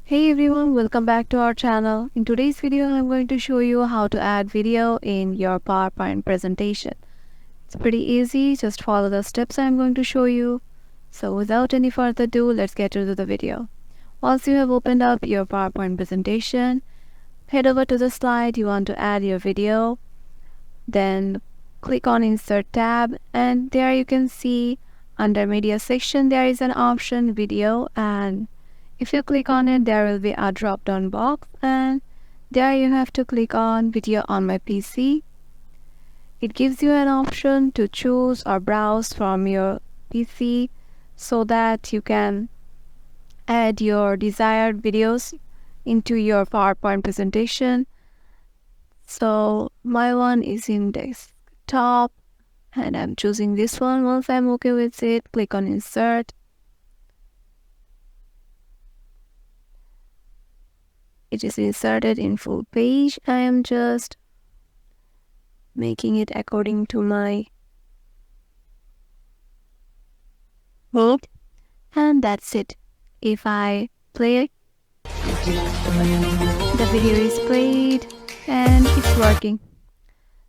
Hey everyone, welcome back to our channel. In today's video, I'm going to show you how to add video in your PowerPoint presentation. It's pretty easy, just follow the steps I'm going to show you. So without any further ado, let's get into the video. Once you have opened up your PowerPoint presentation, head over to the slide you want to add your video. Then click on Insert tab, and there you can see under Media section there is an option Video, and if you click on it, there will be a drop down box, and there you have to click on Video on my PC. It gives you an option to choose or browse from your PC so that you can add your desired videos into your PowerPoint presentation. So my one is in desktop and I'm choosing this one. Once I'm okay with it, click on Insert. It is inserted in full page. I am just making it according to my need, and that's it. If I play it, the video is played and it's working.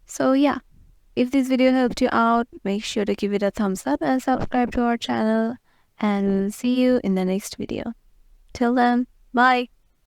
So yeah, if this video helped you out, make sure to give it a thumbs up and subscribe to our channel, and we'll see you in the next video. Till then, bye.